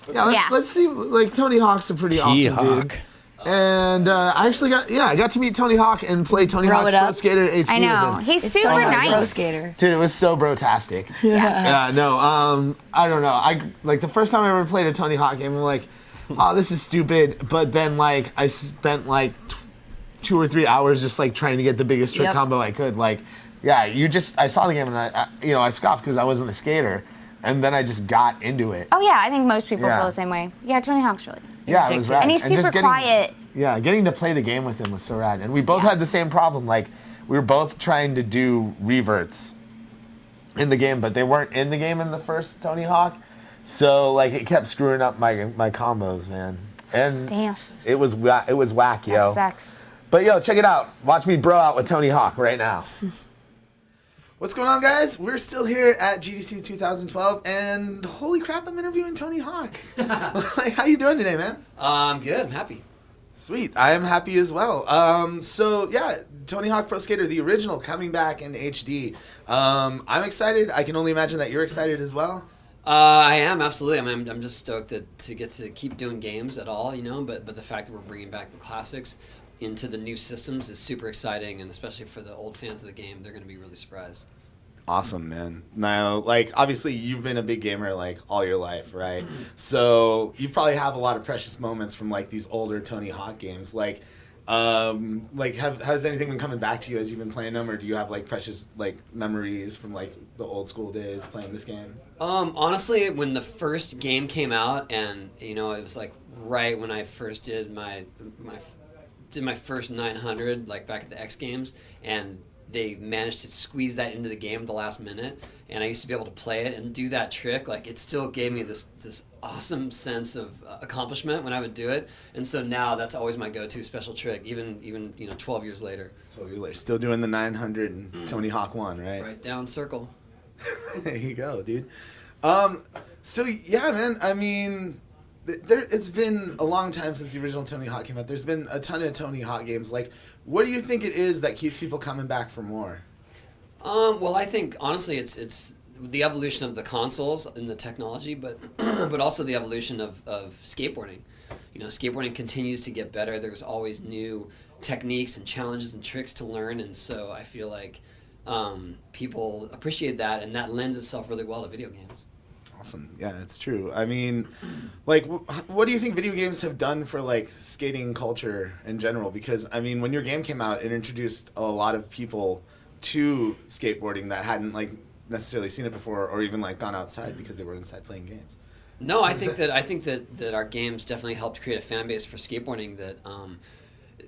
let's see. Like Tony Hawk's a pretty awesome dude. And I actually got to meet Tony Hawk and play Tony Hawk's Pro Skater HD. I know. With him. He's super nice. Pro Skater. Dude, it was so brotastic. Yeah. No, I don't know. I like the first time I ever played a Tony Hawk game, I'm like, oh, this is stupid. But then like I spent like 2 or 3 hours just like trying to get the biggest trick combo I could. Like, I saw the game and I scoffed because I wasn't a skater. And then I just got into it. Oh yeah, I think most people feel the same way. Yeah, Tony Hawk's really. It was rad. And he's super quiet. Yeah, getting to play the game with him was so rad. And we both had the same problem. Like, we were both trying to do reverts in the game, but they weren't in the game in the first Tony Hawk. So, like, it kept screwing up my combos, man. And damn. It was whack, yo. That sucks. But, yo, check it out. Watch me bro out with Tony Hawk right now. What's going on, guys? We're still here at GDC 2012, and holy crap, I'm interviewing Tony Hawk. Like, how you doing today, man? I'm good. I'm happy. Sweet. I am happy as well. So, yeah, Tony Hawk Pro Skater, the original, coming back in HD. I'm excited. I can only imagine that you're excited as well. I am, absolutely. I mean, I'm just stoked to get to keep doing games at all, but the fact that we're bringing back the classics into the new systems is super exciting, and especially for the old fans of the game, they're going to be really surprised. Awesome, man. Now, like, obviously, you've been a big gamer, like, all your life, right? So you probably have a lot of precious moments from, like, these older Tony Hawk games. Like, has anything been coming back to you as you've been playing them, or do you have, like, precious, like, memories from, like, the old school days playing this game? Honestly, when the first game came out, and, it was, like, right when I first did my first 900, like, back at the X Games, and they managed to squeeze that into the game at the last minute, and I used to be able to play it and do that trick. Like, it still gave me this awesome sense of accomplishment when I would do it, and so now that's always my go-to special trick, even 12 years later. 12 years later, still doing the 900 and Tony Hawk 1, right? Right down circle. There you go, dude. So yeah, man. I mean, it's been a long time since the original Tony Hawk came out. There's been a ton of Tony Hawk games. Like, what do you think it is that keeps people coming back for more? Well, I think, honestly, it's the evolution of the consoles and the technology, but but also the evolution of skateboarding. Skateboarding continues to get better. There's always new techniques and challenges and tricks to learn, and so I feel like people appreciate that, and that lends itself really well to video games. Awesome. Yeah, it's true. I mean, like, what do you think video games have done for, like, skating culture in general? Because, I mean, when your game came out, it introduced a lot of people to skateboarding that hadn't, like, necessarily seen it before or even, like, gone outside because they were inside playing games. No, I think that our games definitely helped create a fan base for skateboarding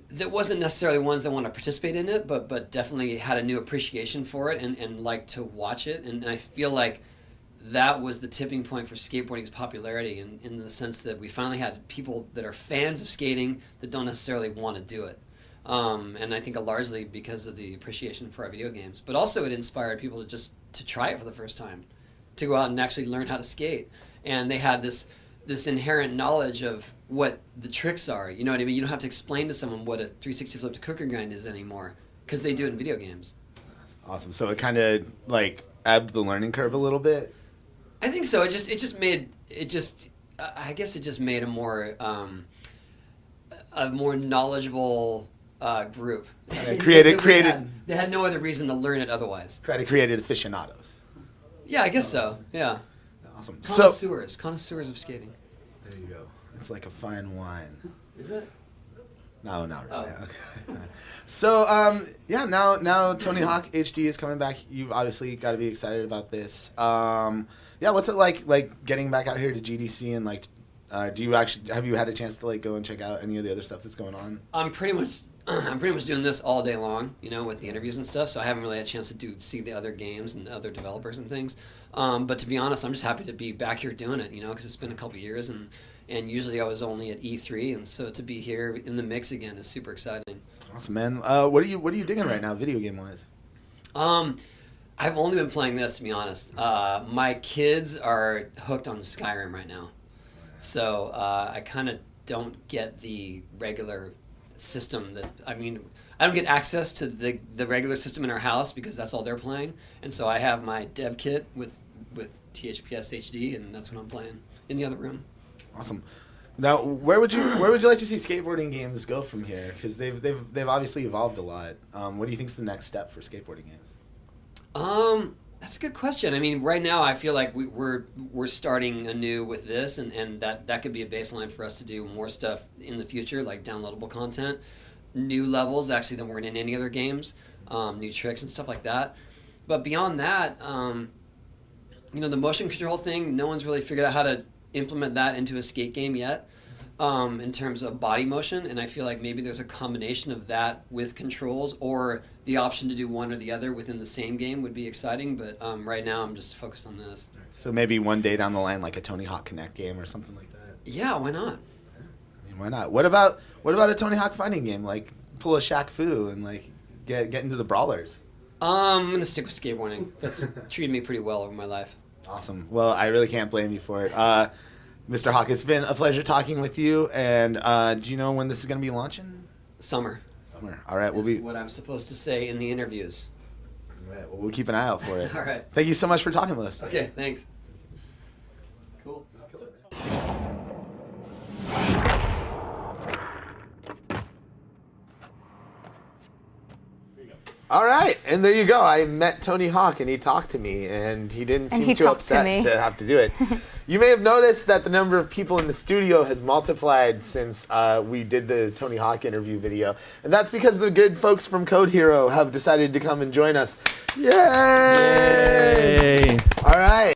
that wasn't necessarily ones that want to participate in it, but definitely had a new appreciation for it and liked to watch it. And I feel like that was the tipping point for skateboarding's popularity in the sense that we finally had people that are fans of skating that don't necessarily want to do it. And I think largely because of the appreciation for our video games. But also it inspired people to try it for the first time, to go out and actually learn how to skate. And they had this inherent knowledge of what the tricks are. You know what I mean? You don't have to explain to someone what a 360 flip to cooker grind is anymore because they do it in video games. Awesome. So it kind of, like, ebbed the learning curve a little bit? I think so. I guess it just made a more knowledgeable group. Created. They had no other reason to learn it otherwise. Created aficionados. Yeah, I guess so. Yeah. Awesome. Connoisseurs of skating. There you go. It's like a fine wine. Is it? No, not really. Oh. Okay. So, now Tony Hawk HD is coming back. You've obviously got to be excited about this. What's it like getting back out here to GDC and, like, have you had a chance to, like, go and check out any of the other stuff that's going on? I'm pretty much doing this all day long, with the interviews and stuff, so I haven't really had a chance to see the other games and other developers and things. But to be honest, I'm just happy to be back here doing it, because it's been a couple years, and usually I was only at E3, and so to be here in the mix again is super exciting. Awesome, man. What are you digging right now, video game wise? I've only been playing this, to be honest. My kids are hooked on Skyrim right now, so I kind of don't get the regular system I don't get access to the regular system in our house because that's all they're playing, and so I have my dev kit with THPS HD, and that's what I'm playing in the other room. Awesome. Now, where would you like to see skateboarding games go from here? Because they've obviously evolved a lot. What do you think is the next step for skateboarding games? That's a good question. I mean, right now I feel like we're starting anew with this, and that could be a baseline for us to do more stuff in the future, like downloadable content, new levels actually that weren't in any other games, new tricks and stuff like that. But beyond that, the motion control thing, no one's really figured out how to implement that into a skate game yet, in terms of body motion, and I feel like maybe there's a combination of that with controls, or the option to do one or the other within the same game would be exciting, but right now I'm just focused on this. So maybe one day down the line, like a Tony Hawk Connect game or something like that. Yeah, why not? I mean, why not? What about a Tony Hawk fighting game, like pull a Shaq Fu and like get into the brawlers? I'm gonna stick with skateboarding. That's treated me pretty well over my life. Awesome. Well, I really can't blame you for it. Mr. Hawk, it's been a pleasure talking with you. And do you know when this is going to be launching? Summer. All right. That's what I'm supposed to say in the interviews. All right. Well, we'll keep an eye out for it. All right. Thank you so much for talking with us. Okay, thanks. Cool. All right, and there you go. I met Tony Hawk, and he talked to me, and he didn't seem too upset to have to do it. You may have noticed that the number of people in the studio has multiplied since we did the Tony Hawk interview video, and that's because the good folks from Code Hero have decided to come and join us. Yay! Yay! All right.